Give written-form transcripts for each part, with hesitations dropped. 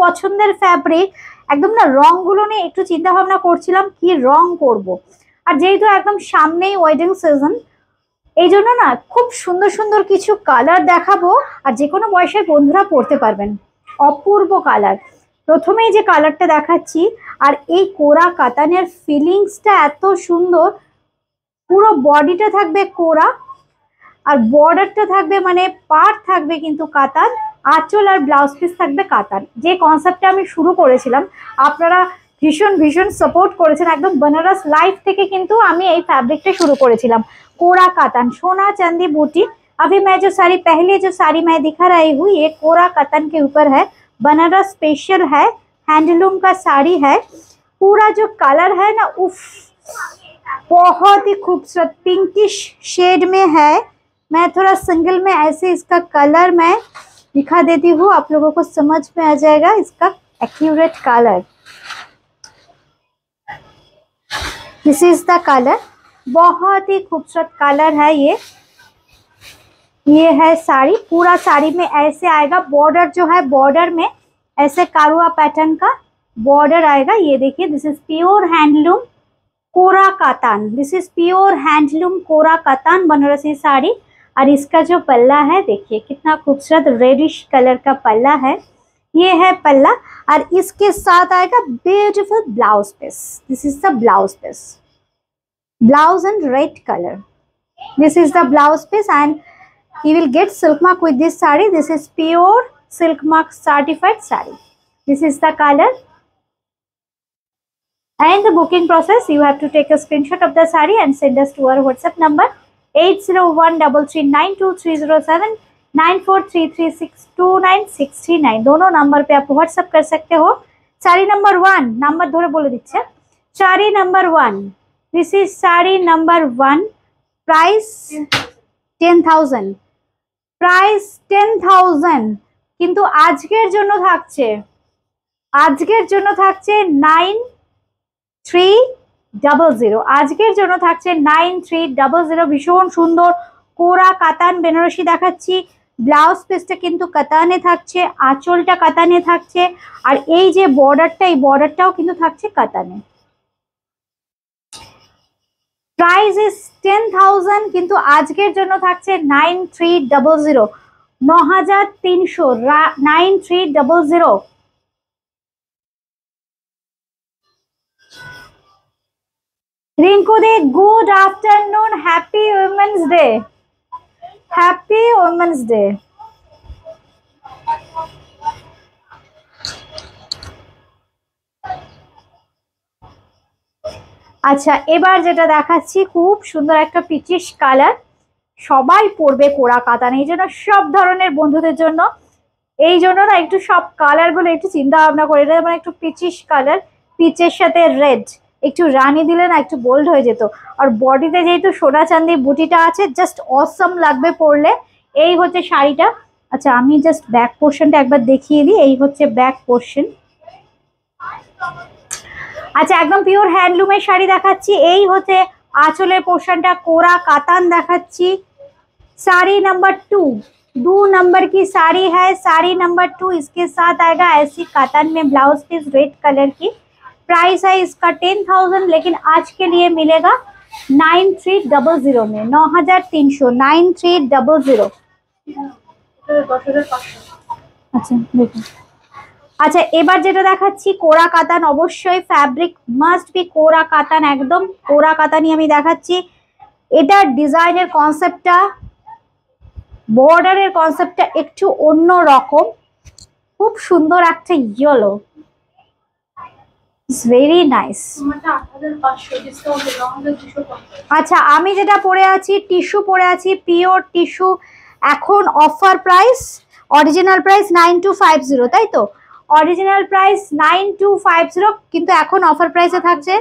পছন্দের ফ্যাব্রিক, একদম না রংগুলো নিয়ে একটু চিন্তা ভাবনা করছিলাম কি রং করব। আর যেহেতু একদম সামনেই ওয়েডিং সিজন, এই জন্য না খুব সুন্দর সুন্দর কিছু কালার দেখাবো, আর যে কোনো বয়সের বন্ধুরা পরতে পারবেন। অপূর্ব কালার। প্রথমেই যে কালারটা দেখাচ্ছি, আর এই কোরা কাতানের ফিলিংসটা এত সুন্দর। পুরো বডিটা থাকবে কোরা, আর বর্ডারটা থাকবে মানে পার থাকবে কিন্তু কাতান, আঁচল আর ব্লাউজ পিস থাকবে কাতান। যে কনসেপ্টটা আমি শুরু করেছিলাম, আপনারা ভীষণ ভীষণ সাপোর্ট করেছেন। একদম बनारस लाइफ থেকে কিন্তু আমি এই फैब्रिकটা শুরু করেছিলাম। कोरा कातन सोना चांदी बूटी। अभी मैं जो साड़ी पहले जो साड़ी मैं दिखा रही हूँ, ये कोरा कातन के ऊपर है, बनारस स्पेशल है, हैंडलूम का साड़ी है। पूरा जो कलर है ना, उफ, बहुत ही खूबसूरत पिंकिश शेड में है। मैं थोड़ा सिंगल में ऐसे इसका कलर मैं दिखा देती हूँ, आप लोगों को समझ में आ जाएगा इसका accurate colour. This is the colour, बहुत ही खूबसूरत कलर है ये है साड़ी। पूरा साड़ी में ऐसे आएगा, बॉर्डर जो है बॉर्डर में ऐसे कारुआ पैटर्न का बॉर्डर आएगा। ये देखिए, this is pure handloom kora katan, this is pure handloom kora katan Banarasi sari. और इसका जो पल्ला है देखिए कितना खूबसूरत रेडिश कलर का पल्ला है, ये है पल्ला। और इसके साथ आएगा beautiful blouse piece, this is the blouse piece, blouse in red colour, this is the blouse piece. And you will get silk mark with this saree, this is pure silk mark certified saree, this is the color. And the booking process, you have to take a screenshot of the saree and send us to our WhatsApp number 8013392307 9433629639। दोनों number पे आप WhatsApp कर सकते हो। Sari number 1 number धरे बोले दीजिए, sari number 1, this is sari number 1, price 10,000, price 10,000। কিন্তু আজকের জন্য থাকছে 9300, আজকের জন্য থাকছে 9300। ভীষণ সুন্দর কোরা কাতান বেনারসি দেখাচ্ছি। ব্লাউজ পিসটা কিন্তু কাতানে থাকছে, আঁচলটা কাতানে থাকছে, আর এই যে বর্ডারটা, এই বর্ডারটাও কিন্তু থাকছে কাতানে। প্রাইস ইজ 10,000, কিন্তু আজকের জন্য থাকছে 9300, 9300, 9300। Rinku De, good afternoon, happy women's day, happy women's day. আচ্ছা, এবার যেটা দেখাচ্ছি খুব সুন্দর একটা পিচিশ কালার, সবাই পরবে কোরা কাতান, এই জন্য সব ধরনের বন্ধুদের জন্য। এই জন্য না একটু সব কালারগুলো একটু চিন্তা ভাবনা করে, এটা মানে একটু পিচিশ কালার, পিচের সাথে রেড, একটু রানি দিলে না একটু বোল্ড হয়ে যেত। আর বডিতে যেহেতু সোনা চাঁদি বুটিটা আছে, জাস্ট অসম লাগবে পরলে। এই হচ্ছে শাড়িটা। আচ্ছা, আমি জাস্ট ব্যাক পোর্শনটা একবার দেখিয়ে দিই, এই হচ্ছে ব্যাক পোর্শন। আচ্ছা, একদম পিওর হ্যান্ডলুমের শাড়ি দেখাচ্ছি। এই হচ্ছে आंचलेर पोर्शनटा कोरा कातान देखाচ্ছি। साड़ी नंबर 2 नंबर की साड़ी है, साड़ी नंबर 2। इसके साथ आएगा ऐसी कातान में ब्लाउज पीस रेड कलर की। प्राइस है इसका 10,000, लेकिन आज के लिए मिलेगा 9300 में, 9300, 9300। अच्छा देखो, अच्छा এবার যেটা দেখাচ্ছি কোরা কাতান, অবশ্যই ফ্যাব্রিক মাস্ট বি কোরা কাতান, একদম কোরা কাতানই আমি দেখাচ্ছি। এটার ডিজাইনের কনসেপ্টটা, বর্ডারের কনসেপ্টটা একটু অন্য রকম, খুব সুন্দর একটা ইয়েলো, ইটস ভেরি নাইস। আচ্ছা আমি যেটা পরে আছি টিস্যু পরে আছি, পিওর টিস্যু। এখন অফার প্রাইস, অরিজিনাল প্রাইস 9250, তাই তো? অরিজিনাল প্রাইস 9250, কিন্তু এখন অফার প্রাইসে থাকছে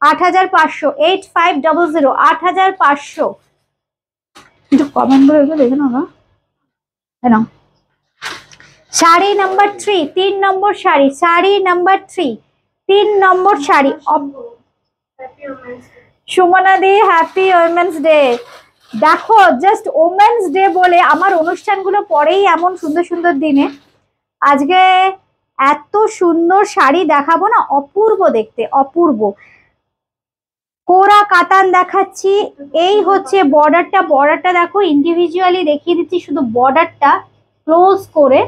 8500, 8500, 8500। একটু কমেন্ট করে দেখে নাও না, না। শাড়ি নাম্বার 3, 3 নম্বর শাড়ি, শাড়ি নাম্বার 3, 3 নম্বর শাড়ি। সুমনা দি হ্যাপি উইমেন্স ডে। দেখো জাস্ট ওমেন্স ডে বলে আমার অনুষ্ঠানগুলো পরেই এমন সুন্দর সুন্দর দিনে। আজকে এত সুন্দর শাড়ি দেখাবো না, অপূর্ব দেখতে, অপূর্ব। কোরা কাতান দেখাচ্ছি। এই হচ্ছে বর্ডারটা, বর্ডারটা দেখো, ইন্ডিভিজুয়ালি দেখিয়ে দিচ্ছি শুধু বর্ডারটা ক্লোজ করে।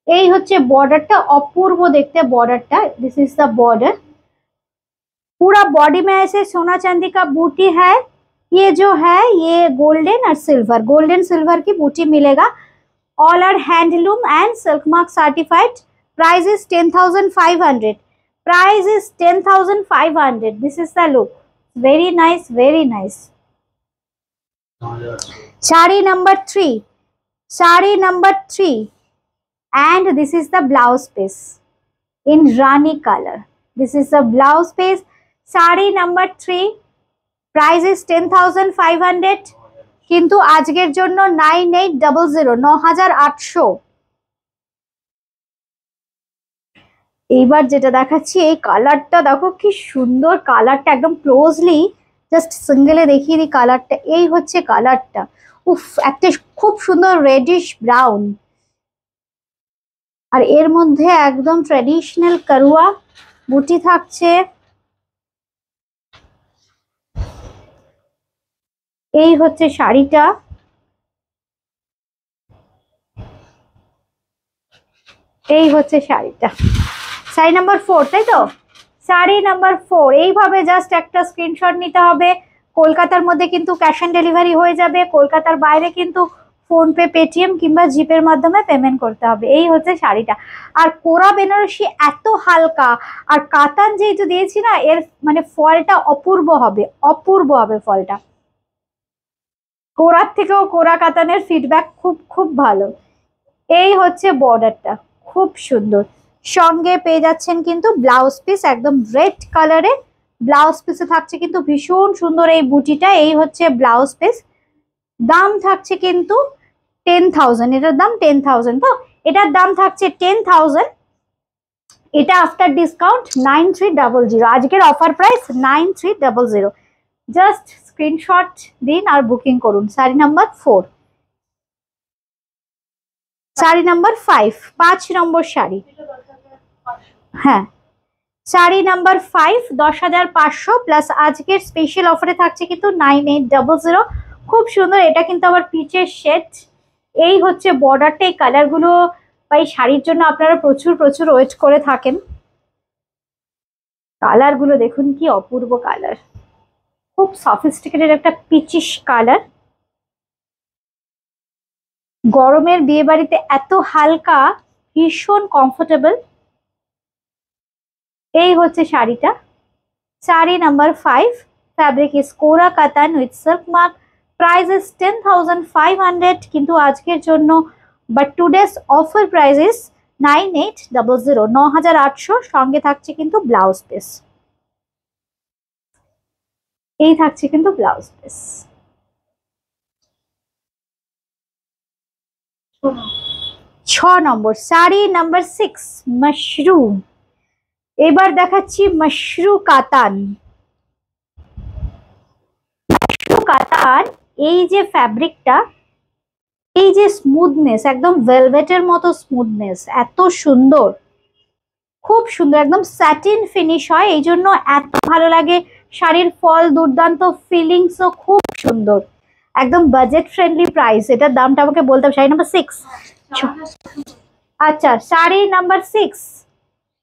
এই হচ্ছে बॉर्डरটা, অপূর্ব দেখতে बॉर्डरটা। This is the border. पूरा बॉडी में ऐसे सोना चांदी का बूटी है। ये जो है ये गोल्डन और सिल्वर, गोल्डन सिल्वर की बूटी मिलेगा। All are handloom and silk mark certified. Price is 10,500। Price is 10,500। This is the look, very nice, very nice. Sari number 3, sari number 3, and this is the blouse piece in Rani color. This is the blouse piece. Sari number 3, price is 10,500, কিন্তু আজকের জন্য 9800, 9800। এইবার যেটা দেখাচ্ছি, এই কালারটা দেখো কি সুন্দর, কালারটা একদম ক্লোজলি জাস্ট সিঙ্গেলে দেখিয়ে দিই কালারটা। এই হচ্ছে কালারটা, উফ, একটা খুব সুন্দর রেডিশ ব্রাউন, আর এর মধ্যে একদম ট্র্যাডিশনাল কারুয়া বুটি থাকছে। এই হচ্ছে শাড়িটা, এই হচ্ছে শাড়িটা। শাড়ি নাম্বার 4, তাই তো? শাড়ি নাম্বার 4। এইভাবে জাস্ট একটা স্ক্রিনশট নিতে হবে। কলকাতার মধ্যে কিন্তু ক্যাশ অন ডেলিভারি হয়ে যাবে, কলকাতার বাইরে কিন্তু ফোনপে, পেটিএম কিংবা জিপের মাধ্যমে পেমেন্ট করতে হবে। এই হচ্ছে শাড়িটা। আর কোরা বেনারসি এত হালকা, আর কাতান যেহেতু দিয়েছি না, এর মানে ফলটা অপূর্ব হবে, অপূর্ব হবে ফলটা। কোরার থেকেও কোরা কাতানের ফিডব্যাক খুব খুব ভালো। এই হচ্ছে বর্ডারটা, খুব সুন্দর। সঙ্গে পেয়ে যাচ্ছেন কিন্তু ব্লাউজ পিস, একদম রেড কালারে ব্লাউজ পিসে থাকছে কিন্তু ভীষণ সুন্দর এই বুটিটা। এই হচ্ছে ব্লাউজ পিস। দাম থাকছে কিন্তু 10,000, এটার দাম 10,000। তো এটার দাম থাকছে 10,000। এটা আফটার ডিসকাউন্ট 9300। আজকের অফার প্রাইস 9300। জাস্ট স্ক্রিনশট দিন আর বুকিং করুন। শাড়ি নাম্বার 4। শাড়ি নাম্বার 5, 5 নম্বর শাড়ি। হ্যাঁ, শাড়ি নাম্বার 5, 10,500 প্লাস আজকের স্পেশাল অফারে থাকছে কিন্তু 9800। খুব সুন্দর, এটা কিন্তু আবার পিচের শেড। এই হচ্ছে বর্ডারটা। এই কালারগুলো বা এই শাড়ির জন্য আপনারা প্রচুর প্রচুর ওয়েট করে থাকেন। কালারগুলো দেখুন কি অপূর্ব কালার, খুব সফিস্টিকেটেড একটা পিচিশ কালার। গরমের বিয়ে বাড়িতে এত হালকা, ভীষণ কমফোর্টেবল। এই হচ্ছে শাড়িটা। শাড়ি নাম্বার 5, ফ্যাব্রিক ইজ কোরা কাতান with silk mark. Price is 10,500, কিন্তু আজকের জন্য but today's offer price is 9800, 9800। সঙ্গে থাকছে কিন্তু ব্লাউজ পিস। এই থাকছে কিন্তু ব্লাউজ পিস। 6 নম্বর শাড়ি নাম্বার 6, মাশরুম। এবার দেখাচ্ছি মাশরু কাতান। মাশরু কাতান, এই যে ফ্যাব্রিকটা, এই যে স্মুথনেস, একদম ভেলভেটের মতো স্মুথনেস, এত সুন্দর, খুব সুন্দর, একদম স্যাটিন ফিনিশ হয়, এই জন্য এত ভালো লাগে। শাড়ির ফল দুর্দান্ত, ফিলিংসও খুব সুন্দর, একদম বাজেট ফ্রেন্ডলি প্রাইস। এটার দামটা আমাকে বলতে হবে। শাড়ি নাম্বার 6। আচ্ছা, শাড়ি নাম্বার 6,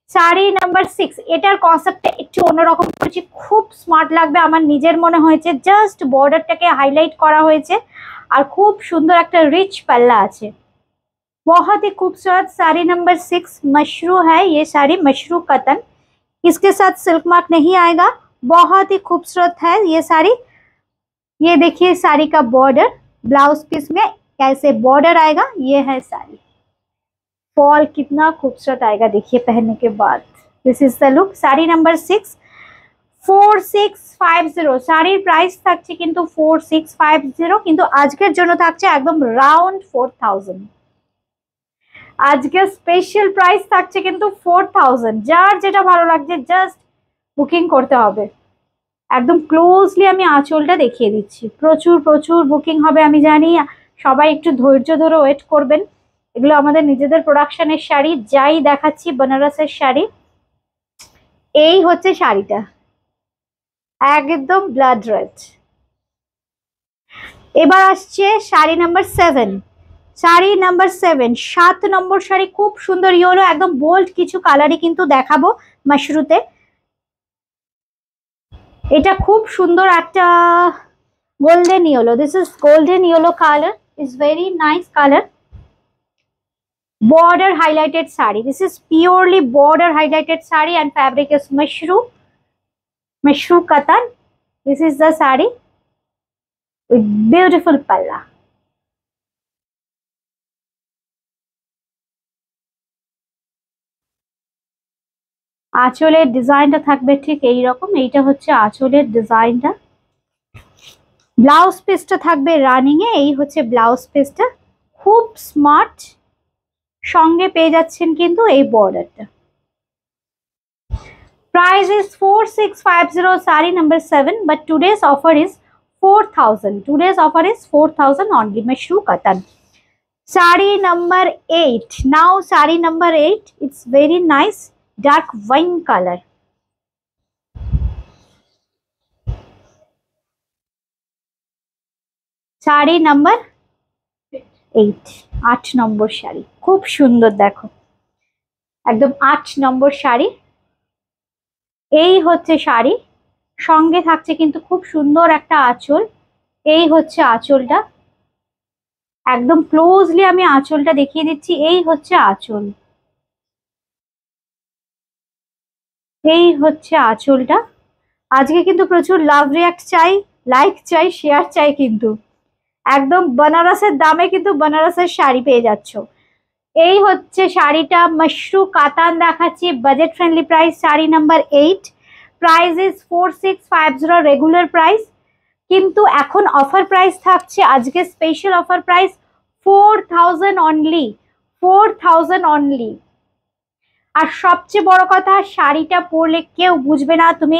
শাড়ি নাম্বার 6। এটার কনসেপ্টটা একটু অন্যরকম করেছি, খুব স্মার্ট লাগবে আমার নিজের মনে হয়েছে। জাস্ট বর্ডারটাকে হাইলাইট করা হয়েছে, আর খুব সুন্দর একটা রিচ পাল্লা আছে। बहुत ही खूबसूरत साड़ी नंबर 6 मशरू है। ये साड़ी मशरू कतन, इसके साथ सिल्क मार्क नहीं आएगा। बहुत ही खूबसूरत है ये साड़ी। ये देखिए साड़ी का बॉर्डर, ब्लाउज पीस में कैसे बॉर्डर आएगा। ये है साड़ी, फॉल कितना खूबसूरत आएगा देखिए पहनने के बाद। This is the look. Sari number 6, 4650। শাড়ির প্রাইস থাকছে কিন্তু 4650, কিন্তু আজকের জন্য থাকছে একদম রাউন্ড 4000। আজকে স্পেশাল প্রাইস থাকছে কিন্তু 4000। যার যেটা ভালো লাগছে জাস্ট বুকিং করতে হবে। একদম ক্লোজলি আমি আঁচলটা দেখিয়ে দিচ্ছি। প্রচুর প্রচুর বুকিং হবে আমি জানি, সবাই একটু ধৈর্য ধরে ওয়েট করবেন। এগুলো আমাদের নিজেদের প্রোডাকশনের শাড়ি, যাই দেখাচ্ছি বেনারসের শাড়ি। এই হচ্ছে শাড়িটা, একদম ব্লাড রেড। এবার আসছে শাড়ি নাম্বার 7। শাড়ি নাম্বার 7, 7 নম্বর শাড়ি, খুব সুন্দর ইয়েলো, একদম বোল্ড কিছু কালারই কিন্তু দেখাবো মাশরুতে। এটা খুব সুন্দর একটা golden yellow. This is golden yellow color. It's very nice color. Border highlighted sari. This is purely border highlighted sari and fabric is mushroom katan. This is the sari with beautiful palla. আঁচলের ডিজাইনটা থাকবে ঠিক এই রকম। এইটা হচ্ছে আঁচলের ডিজাইনটা। ব্লাউজ পিসটা থাকবে রানিং এ। এই হচ্ছে ব্লাউজ পিসটা, খুব স্মার্ট। সঙ্গে পেয়ে যাচ্ছেন কিন্তু এই বর্ডারটা। Price is 4650, sari number 7, but today's offer is 4000. Today's offer is 4000 only. Mushroom cotton. Sari number 8. Now sari number 8. It's very nice dark wine color. Sari number 8. 8 নম্বর শাড়ি, খুব সুন্দর দেখো, একদম 8 নম্বর শাড়ি। এই হচ্ছে শাড়ি, সঙ্গে থাকছে কিন্তু খুব সুন্দর একটা আঁচল। এই হচ্ছে আঁচলটা, একদম ক্লোজলি আমি আঁচলটা দেখিয়ে দিচ্ছি। এই হচ্ছে আঁচল, এই হচ্ছে আঁচলটা। আজকে কিন্তু প্রচুর লাভ রিয়াক্ট চাই, লাইক চাই, শেয়ার চাই, কিন্তু একদম বেনারসের দামে কিন্তু বেনারসের শাড়ি পেয়ে যাচ্ছ। এই হচ্ছে শাড়িটা, মাশরুম কাতান দেখাচ্ছি, budget friendly price. Sari number 8, price is 4650 regular price, কিন্তু এখন অফার প্রাইস থাকছে, আজকে special offer price 4000 only, 4000 only. আর সবচেয়ে বড় কথা, শাড়িটা পরলে কেউ বুঝবে না তুমি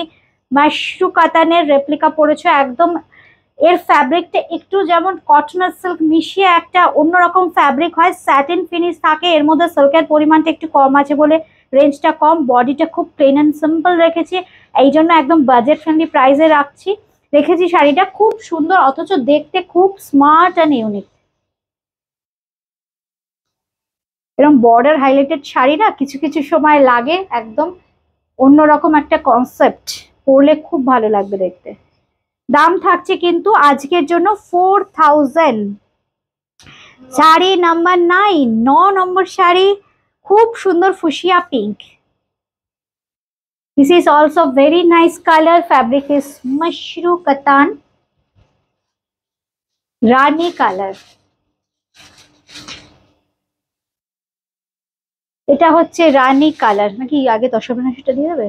মাশরুম কাতানের রেপ্লিকা পরেছো। একদম এর ফ্যাব্রিকটা একটু যেমন কটন আর সিল্ক মিশিয়ে একটা অন্যরকম ফ্যাব্রিক হয়, স্যাটিন ফিনিশ থাকে। এর মধ্যে সিল্কের পরিমাণটা একটু কম আছে বলে রেঞ্জটা কম। বডিটা খুব প্লেন অ্যান্ড সিম্পল রেখেছি, এই জন্য একদম বাজেট ফ্রেন্ডলি প্রাইসে রেখেছি শাড়িটা। খুব সুন্দর, অথচ দেখতে খুব স্মার্ট অ্যান্ড ইউনিক। এরকম বর্ডার হাইলাইটেড শাড়ি না কিছু কিছু সময় লাগে, একদম অন্যরকম একটা কনসেপ্ট, পরলে খুব ভালো লাগবে দেখতে। দাম থাকছে কিন্তু আজকের জন্য 4000। শাড়ি নাম্বার 9, 9 নম্বর শাড়ি, খুব সুন্দর fuchsia pink. This is also very nice color. Fabric is mushroom katan, rani color. এটা হচ্ছে রানি কালার, নাকি আগে দশবিনাশিটা দিয়ে দেবে?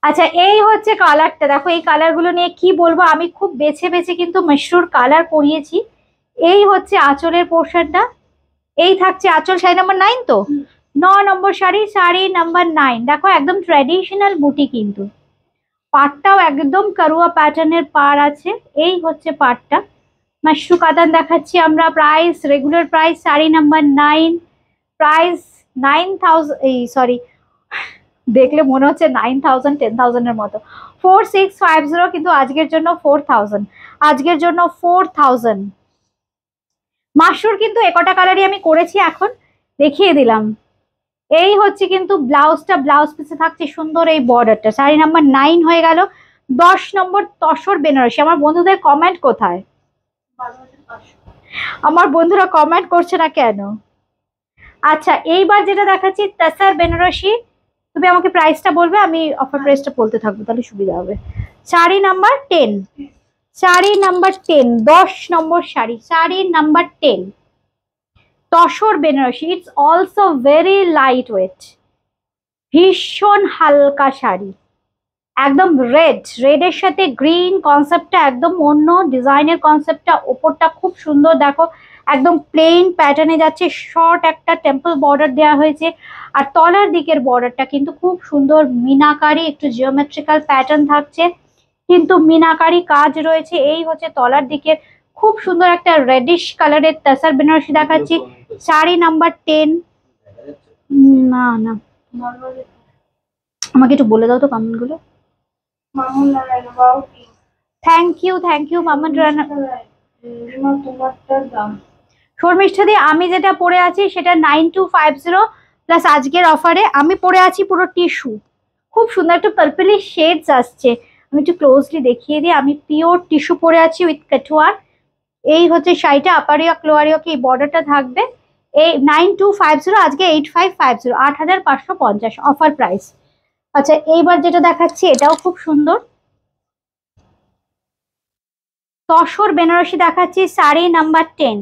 আচ্ছা, এই হচ্ছে কালারটা। দেখো এই কালার গুলো নিয়ে কি বলবো, আমি খুব বেছে বেছে কিন্তু মাশরুর কালার করিয়েছি। এই হচ্ছে আঁচলের পোর্শনটা, এই থাকছে আঁচল। শাড়ি নাম্বার 9 তো, 9 নম্বর শাড়ি, শাড়ি নাম্বার 9। দেখো একদম ট্র্যাডিশনাল বুটি, কিন্তু পাটটাও একদম কারুয়া প্যাটার্নের পাড় আছে। এই হচ্ছে পাটটা। মাশরু কাতান দেখাচ্ছি আমরা। Price regular price sari number 9, price 9000, এই সরি দেখলে মনে হচ্ছে 9000 10,000 এর মতো। 4650, কিন্তু আজকের জন্য 4000, আজকের জন্য 4000। মাশরুর কিন্তু একটা কালারই আমি করেছি, এখন দেখিয়ে দিলাম। এই হচ্ছে কিন্তু ব্লাউজটা, ব্লাউজ পিসে থাকছে সুন্দর এই বর্ডারটা। শাড়ি নাম্বার 9 হয়ে গেল। 10 নম্বর তসর বেনারসি। আমার বন্ধুদের কমেন্ট কোথায়? আমার বন্ধুরা কমেন্ট করছে না কেন? আচ্ছা, এইবার যেটা দেখাচ্ছি তসর বেনারসি, তুমি আমাকে প্রাইসটা বলবে, আমি অফার প্রাইসটা বলতে থাকবো, তাহলে সুবিধা হবে। Sari number 10, sari number 10, 10 number sari, sari number 10, tussar Banarasi. It's also very light weight, ভীষণ হালকা শাড়ি, একদম রেডের সাথে গ্রিন কনসেপ্টটা একদম অন্য ডিজাইনের কনসেপ্টটা। ওপরটা খুব সুন্দর, দেখো একদম প্লেন প্যাটার্নে যাচ্ছে, শর্ট একটা টেম্পল বর্ডার দেওয়া হয়েছে। আর তলার দিকের বর্ডারটা কিন্তু খুব সুন্দর মিনাকারি, একটু জিওমেট্রিক্যাল প্যাটার্ন থাকছে, কিন্তু মিনাকারি কাজ রয়েছে। এই হচ্ছে তলার দিকের খুব সুন্দর একটা রেডিশ কালারের তাসার বেনারসি দেখাচ্ছি, শাড়ি নাম্বার 10। না না, আমাকে একটু বলে দাও তো কমেন্ট গুলো। Thank you Mamun Rana. শর্মিষ্ঠা দি, আমি যেটা পরে আছি সেটা 9250 প্লাস আজকের অফারে আমি পরে আছি পুরো টিস্যু, খুব সুন্দর একটা পার্পলি শেডস আসছে। আমি একটু ক্লোজলি দেখিয়ে দিই, আমি পিওর টিস্যু পরে আছি উইথ কাটওয়ার। এই হচ্ছে শাড়িটা, আপারিয়া ক্লোয়ারিয়া কি বর্ডারটা থাকবে। এই 9250, আজকে 8550, 8550 অফার প্রাইস। আচ্ছা এইবার যেটা দেখাচ্ছি এটাও খুব সুন্দর, তসর বেনারসি দেখাচ্ছি, sari number 10।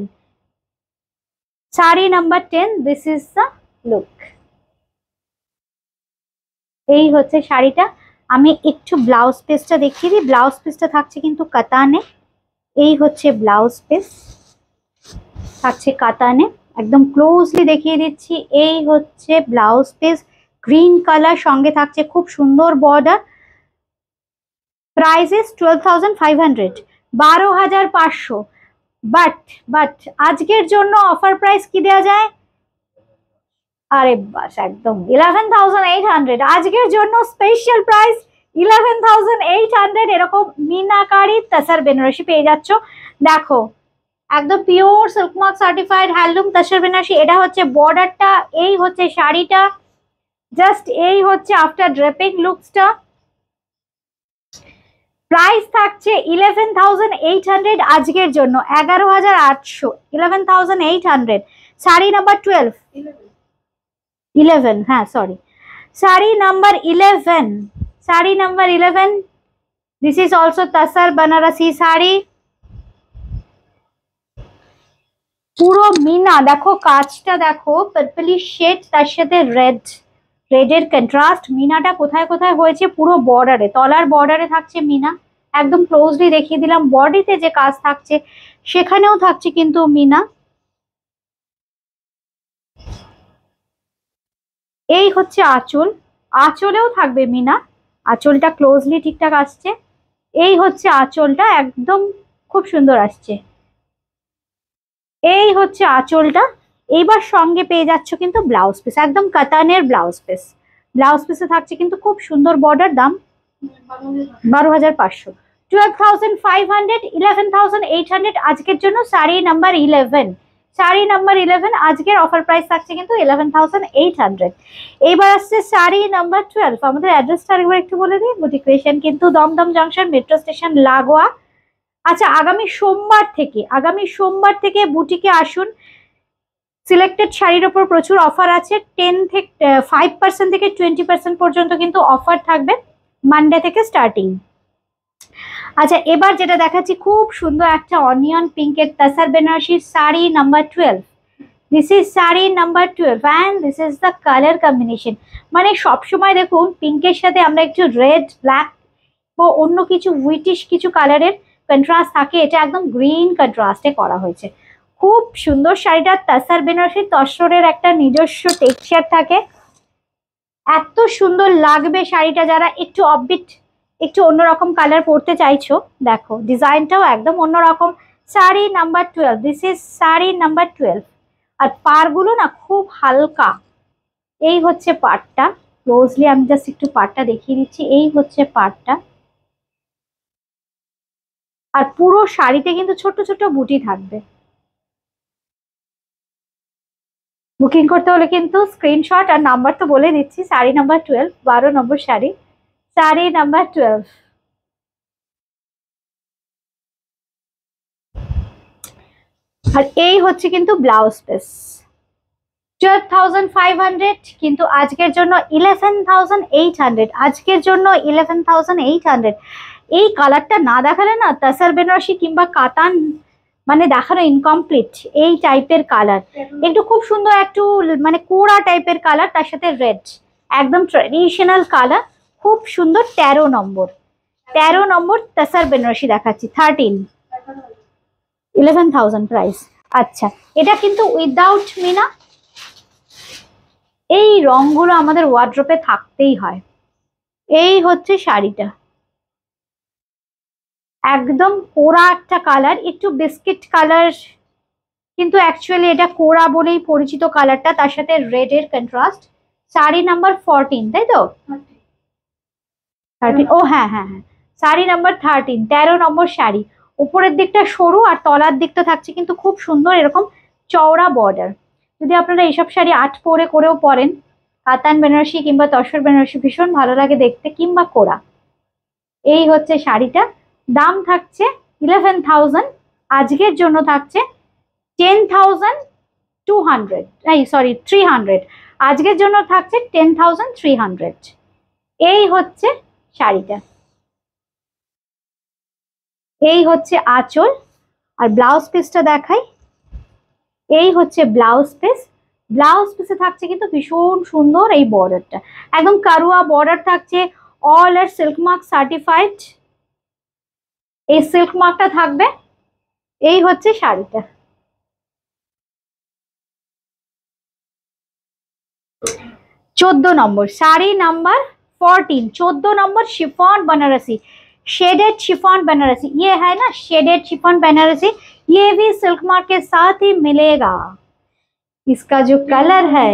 Sari number 10, this is the look. এই হচ্ছে শাড়িটা। আমি একটু ব্লাউজ পিসটা দেখিয়ে দিই, ব্লাউজ পিসটা থাকছে কিন্তু কাতানে। এই হচ্ছে ব্লাউজ পিস, থাকছে কাতানে, একদম ক্লোজলি দেখিয়ে দিচ্ছি। এই হচ্ছে ব্লাউজ পিস, গ্রিন কালার, সঙ্গে থাকছে খুব সুন্দর বর্ডার। Price is 12,500, 12,500। বাট আজকের জন্য অফার প্রাইস কি দেওয়া যায়? আরে বাস একদম 11,800, আজকের জন্য স্পেশাল প্রাইস 11,800। এরকম মিনাকারি তাসার বেনারসি পেয়ে যাচ্ছ। দেখো একদম pure silk mark certified handloom Tussar Benarasi. এটা হচ্ছে বর্ডারটা, এই হচ্ছে শাড়িটা, জাস্ট এই হচ্ছে আফটার ড্রেপিং লুকসটা। প্রাইস থাকছে 11,800 আজকের জন্য, 11,800, 11,800। শাড়ি নাম্বার 12, 11, হ্যাঁ sorry, sari number 11, sari number 11। This is also Tussar Banarasi sari, পুরো মিনা। দেখো কাজটা দেখো, পার্পলি শেড, তার সাথে রেডের কন্ট্রাস্ট। মিনাটা কোথায় কোথায় হয়েছে? পুরো বর্ডারে, তলার বর্ডারে থাকছে মিনা, একদম ক্লোজলি দেখিয়ে দিলাম। বডিতে যে কাজ থাকছে সেখানেও থাকছে কিন্তু মিনা। এই হচ্ছে আঁচল, আঁচলেও থাকবে মিনা, আঁচলটা ক্লোজলি ঠিকঠাক আসছে। এই হচ্ছে আঁচলটা, একদম খুব সুন্দর আসছে। এই হচ্ছে আঁচলটা। এইবার সঙ্গে পেয়ে যাচ্ছ কিন্তু ব্লাউজ পিস, একদম কাতানের ব্লাউজ পিস। ব্লাউজ পিসে থাকছে কিন্তু খুব সুন্দর বর্ডার। দাম 12,500, 12,500, 11,800 আজকের জন্য। শাড়ি নাম্বার 11, শাড়ি নাম্বার 11, আজকের অফার প্রাইস থাকছে কিন্তু 11,800। এইবার আসছে শাড়ি নাম্বার 12। আমাদের অ্যাড্রেসটা আরেকবার একটু বলে দিই। বুটিক ক্রিয়েশন কিন্তু দমদম জংশন, মেট্রো স্টেশন লাগোয়া। আচ্ছা আগামী সোমবার থেকে বুটিকে আসুন। সিলেক্টেড শাড়ির ওপর প্রচুর অফার আছে, 5% থেকে 20% পর্যন্ত কিন্তু অফার থাকবে মানডে থেকে স্টার্টিং। আচ্ছা এবার যেটা দেখাচ্ছি, খুব সুন্দর একটা অনিয়ন পিঙ্কের Tussar Benarasi, sari number 12। This is sari number 12 and this is the colour combination. মানে সবসময় দেখুন পিঙ্কের সাথে আমরা একটু রেড, ব্ল্যাক বা অন্য কিছু উইটিশ কিছু কালারের কন্ট্রাস্ট থাকে, এটা একদম গ্রিন কন্ট্রাস্টে করা হয়েছে। খুব সুন্দর শাড়িটা। তাসার বেনারসি তসরের একটা নিজস্ব টেক্সচার থাকে, এত সুন্দর লাগবে শাড়িটা। যারা একটু অফবিট, একটু অন্যরকম কালার পরতে চাইছো, দেখো ডিজাইনটাও একদম অন্যরকম। Sari number 12, this is sari number 12। আর পাড়গুলো না খুব হালকা। এই হচ্ছে পাড়টা, ক্লোজলি আমি জাস্ট একটু পাড়টা দেখিয়ে দিচ্ছি। এই হচ্ছে পাড়টা, আর পুরো শাড়িতে কিন্তু ছোট ছোট বুটি থাকবে। বুকিং করতে হলে কিন্তু স্ক্রিনশট আর নাম্বার তো বলে দিচ্ছি, শাড়ি নাম্বার 12, 12 নম্বর শাড়ি, শাড়ি নাম্বার 12। আর এই হচ্ছে কিন্তু ব্লাউজ পিস, 12,500, কিন্তু আজকের জন্য 11,800, আজকের জন্য 11,800। এই কালারটা না দেখালে না তাসার বেনারসি কিংবা কাতান মানে দেখানো ইনকমপ্লিট। এই টাইপের কালার, একটু খুব সুন্দর একটু মানে কোড়া টাইপের কালার, তার সাথে রেড, একদম ট্রেডিশনাল কালার, খুব সুন্দর। 13 নম্বর, 13 নম্বর তাসার বেনারসি দেখাচ্ছি, 13, 11,000 প্রাইস। আচ্ছা এটা কিন্তু উইদাউট মিনা। এই রংগুলো আমাদের ওয়ার্ড্রোপে থাকতেই হয়। এই হচ্ছে শাড়িটা, একদম কোরা একটা কালার, একটু বিস্কিট কালার, কিন্তু অ্যাকচুয়ালি এটা কোরা বলেই পরিচিত কালারটা, তার সাথে রেড এর কন্ট্রাস্ট। শাড়ি নাম্বার 14, তাই তো? 13, ও হ্যাঁ হ্যাঁ হ্যাঁ, শাড়ি নাম্বার 13, 13 নম্বর শাড়ি। উপরের দিকটা সরু আর তলার দিকটা থাকছে কিন্তু খুব সুন্দর এরকম চওড়া বর্ডার। যদি আপনারা এইসব শাড়ি 8 পরে করেও পরেন, কাতান বেনারসি কিংবা তসর বেনারসি, ভীষণ ভালো লাগে দেখতে, কিংবা কোরা। এই হচ্ছে শাড়িটা। দাম থাকছে 11,000, আজকের জন্য থাকছে 10,200, এই সরি 300, আজকের জন্য থাকছে 10,300। এই হচ্ছে শাড়িটা, এই হচ্ছে আঁচল। আর ব্লাউজ পিসটা দেখাই, এই হচ্ছে ব্লাউজ পিস। ব্লাউজ পিসে থাকছে কিন্তু ভীষণ সুন্দর এই বর্ডারটা, একদম কারুয়া বর্ডার থাকছে, অল আর সিল্ক মার্ক সার্টিফাইড, এই সিল্ক মার্কটা থাকবে। এই হচ্ছে শাড়িটা। 14 নম্বর sari number 14, 14 number chiffon Banarasi, shaded chiffon Banarasi. ये है ना शेडेड शिफॉन बनारसी, ये भी सिल्क मार्क के साथ ही मिलेगा। इसका जो कलर है,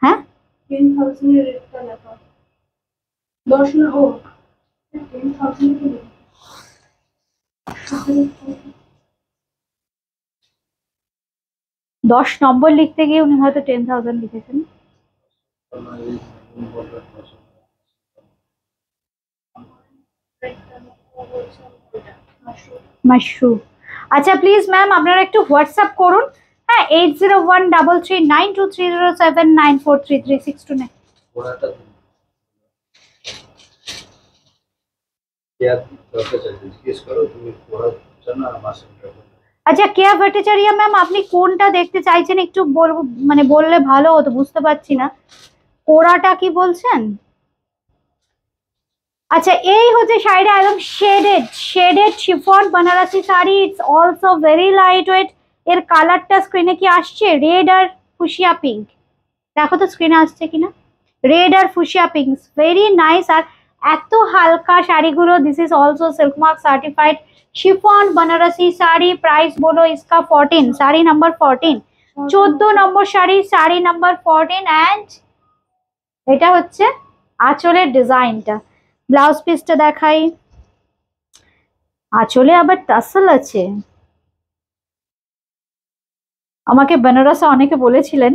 हाँ 10 নম্বর লিখতে গিয়ে উনি হয়তো 10,000 লিখেছেন। মাশরুম। আচ্ছা প্লিজ ম্যাম আপনারা একটু হোয়াটসঅ্যাপ করুন, হ্যাঁ 8013392307943369। আচ্ছা কেয়া ভট্টাচার্য ম্যাম, আপনি কোনটা দেখতে চাইছেন একটু মানে বললে ভালো হতো, বুঝতে পারছি না কোরাটা কি বলছেন। আচ্ছা এই হচ্ছে শাড়িটা, একদম shaded shaded chiffon Banarasi sari, it's also very light wait. এর কালারটা স্ক্রিনে কি আসছে? রেড আর ফুশিয়া পিঙ্ক, দেখো তো স্ক্রিনে আসছে কিনা। রেড আর ফুশিয়া পিঙ্ক, ভেরি নাইস। আর এত হালকা শাড়িগুলো, this is also silk mark certified chiffon Banarasi sari. Price বলো इसका 14, শাড়ি নাম্বার 14, 14 নম্বর শাড়ি, শাড়ি নাম্বার 14। অ্যান্ড এটা হচ্ছে আঁচলের ডিজাইনটা। ব্লাউজ পিসটা দেখাই, আঁচলে আবার টাসেল আছে। আমাকে বেনারসে অনেকে বলেছিলেন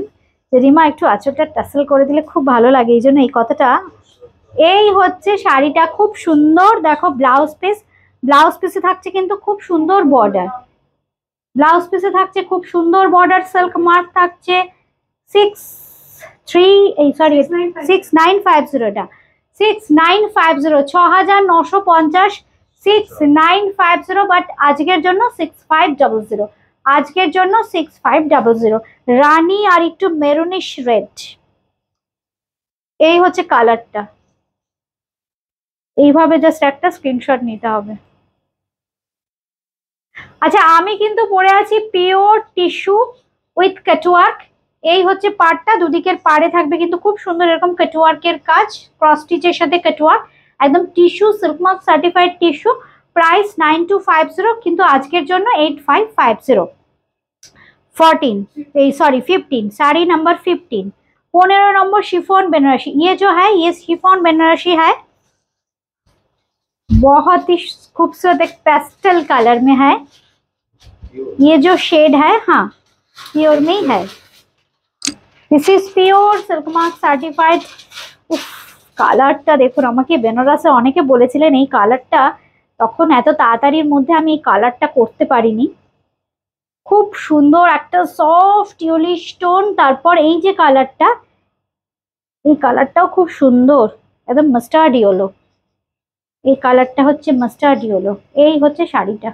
যে রিমা একটু আঁচলটা টাসেল করে দিলে খুব ভালো লাগে, এই জন্য এই কথাটা। এই হচ্ছে শাড়িটা, খুব সুন্দর। দেখো ব্লাউজ পিস, ব্লাউজ পিসে থাকছে কিন্তু খুব সুন্দর বর্ডার, ব্লাউজ পিসে থাকছে খুব সুন্দর বর্ডার, সিল্ক মার্ক থাকছে 6950টা 6950, 6950, 6950। বাট আজকের জন্য 6500, আজকের জন্য 6500। রানী আর একটু মেরুনিশ রেড, এই হচ্ছে কালারটা। এইভাবে জাস্ট একটা স্ক্রিনশট নিতে হবে। আচ্ছা আমি কিন্তু পরে আছি পিওর টিস্যু উইথ কাটওয়ার্ক। এই হচ্ছে পাড়টা, দুদিকের পাড়ে থাকবে কিন্তু খুব সুন্দর এরকম কাটওয়ার্কের কাজ, ক্রস স্টিচের সাথে কাটওয়ার্ক, একদম tissue, silk mark certified tissue. Price 9250, কিন্তু আজকের জন্য 8550। 14, এই sorry 15, sari number 15, 15 number chiffon Banarasi. ये जो है ये शिफॉन बनारसी है, बहुत ही खूबसूरत एक पेस्टल कलर में है। ये जो शेड है हाँ प्योर में ही है, this is pure silk mark certified. কালারটা দেখুন, আমাকে বেনারসে অনেকে বলেছিলেন এই কালারটা, তখন এত তাড়াতাড়ির মধ্যে আমি এই কালারটা করতে পারিনি। খুব সুন্দর একটা সফট ইউলিশ টোন, তারপর এই যে কালারটা, এই কালারটাও খুব সুন্দর, একদম মাস্টার্ড ইয়েলো। এই কালারটা হচ্ছে মাস্টার্ড ইয়েলো। এই হচ্ছে শাড়িটা।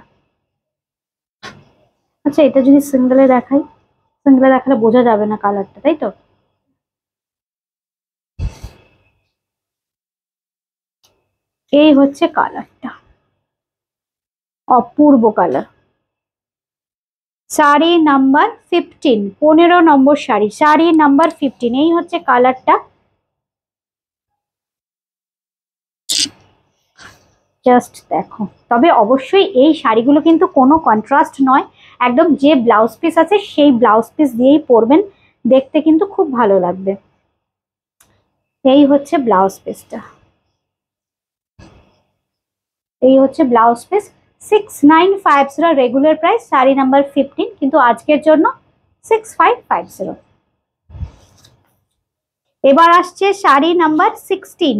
আচ্ছা এটা যদি সিঙ্গেলে দেখাই, সিঙ্গেলে দেখালে বোঝা যাবে না কালারটা, তাই তো। এই হচ্ছে কালারটা, অপূর্ব কালার। শাড়ি নাম্বার 15, 15 নম্বর শাড়ি, শাড়ি নাম্বার 15। এই হচ্ছে কালারটা। জাস্ট দেখো। তবে অবশ্যই এই শাড়িগুলো কিন্তু কোনো কন্ট্রাস্ট নয়, একদম যে ব্লাউজ পিস আছে সেই ব্লাউজ পিস দিয়েই পরবেন, দেখতে কিন্তু খুব ভালো লাগবে। এই হচ্ছে ব্লাউজ পিসটা, এই হচ্ছে blouse piece. 6950 regular price, sari number 15, কিন্তু আজকের জন্য 6550। এবার আসছে শাড়ি নাম্বার 16,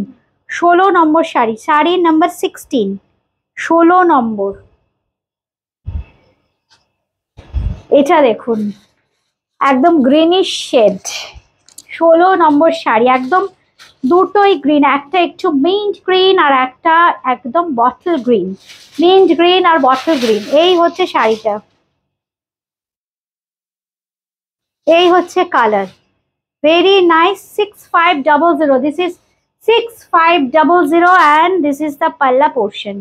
16 নম্বর শাড়ি, শাড়ি নাম্বার 16, 16 নম্বর। এটা দেখুন একদম গ্রিনিশ শেড, 16 নম্বর শাড়ি, একদম দুটোই গ্রিন, একটা একটু মিন্ট গ্রিন আর একটা একদম বটল গ্রিন, মিন্ট গ্রিন আর বটল গ্রিন। এই হচ্ছে শাড়িটা, এই হচ্ছে colour, very nice. 6500, this is 6500 and this is the palla portion,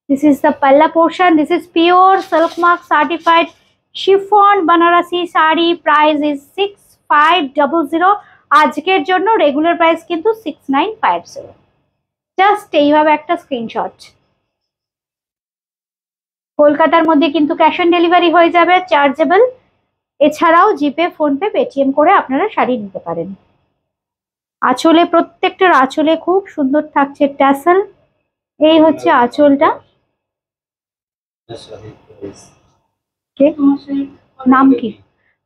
this is the palla portion, this is pure silk mark certified chiffon banarasi sari, price is 6500। আজকের জন্য regular price কিন্তু 6950। Just এইভাবে একটা স্ক্রিনশট। কলকাতার মধ্যে কিন্তু cash on delivery হয়ে যাবে, চার্জেবল। এছাড়াও জিপে, ফোনপে, পেটিএম করে আপনারা শাড়ি নিতে পারেন। আঁচলে, প্রত্যেকটার আঁচলে খুব সুন্দর থাকছে ট্যাসেল। এই হচ্ছে আঁচলটা। নাম কি?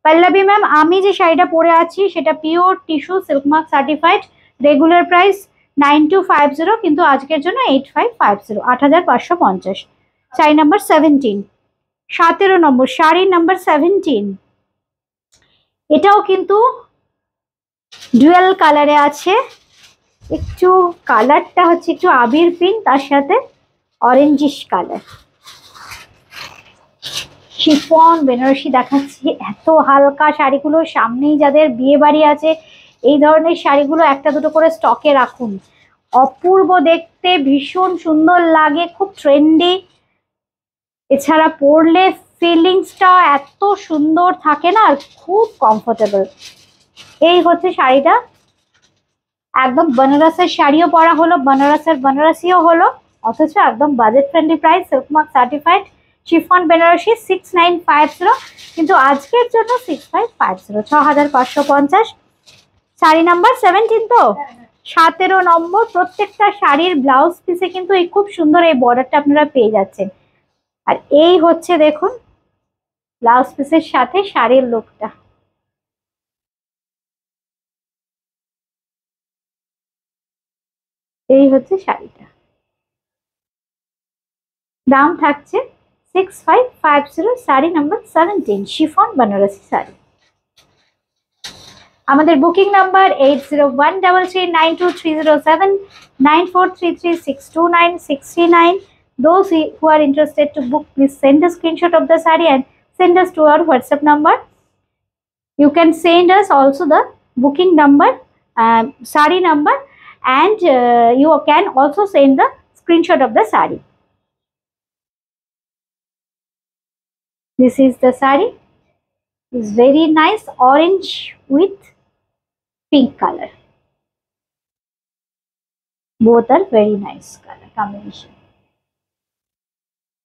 পল্লবী ম্যাম, আমি যে শাড়িটা পরে আছি সেটা pure tissue silk mark certified, regular price 9250, কিন্তু আজকের জন্য 8550, 8550। শাড়ি নাম্বার 17, 17 নম্বর শাড়ি নাম্বার 17। এটাও কিন্তু ডুয়াল কালারে আছে, একটু কালারটা হচ্ছে একটু আবির পিঙ্ক, তার সাথে অরেঞ্জিশ কালার। শিফন বেনারসি দেখাচ্ছি, এত হালকা শাড়িগুলো, সামনেই যাদের বিয়ে বাড়ি আছে এই ধরনের শাড়িগুলো একটা দুটো করে স্টকে রাখুন, অপূর্ব দেখতে, ভীষণ সুন্দর লাগে, খুব ট্রেন্ডি। এছাড়া পরলে ফিলিংসটা এত সুন্দর থাকে না, খুব কমফোর্টেবল। এই হচ্ছে শাড়িটা, একদম বেনারসের শাড়িও পরা হলো, বেনারসের বেনারসিও হলো, অথচ একদম budget friendly price, silk mark certified chiffon Banarasi 6950, কিন্তু আজকের জন্য 6550, 6550। শাড়ি নাম্বার 17 তো, 17 নম্বর। প্রত্যেকটা শাড়ির ব্লাউজ পিসে কিন্তু এই খুব সুন্দর এই বর্ডারটা আপনারা পেয়ে যাচ্ছেন। আর এই হচ্ছে দেখুন ব্লাউজ পিসের সাথে শাড়ির লুকটা। এই হচ্ছে শাড়িটা, দাম থাকছে 6550, শাড়ি নাম্বার 17, শিফন বেনারসি শাড়ি। আমাদের booking number 8013392307, 9433629639. Those who are interested to book, please send a screenshot of the saree and send us to our WhatsApp number. You can send us also the booking number, saree number, and you can also send the screenshot of the saree. This is the saree, is very nice, orange with pink color, both are very nice color combination.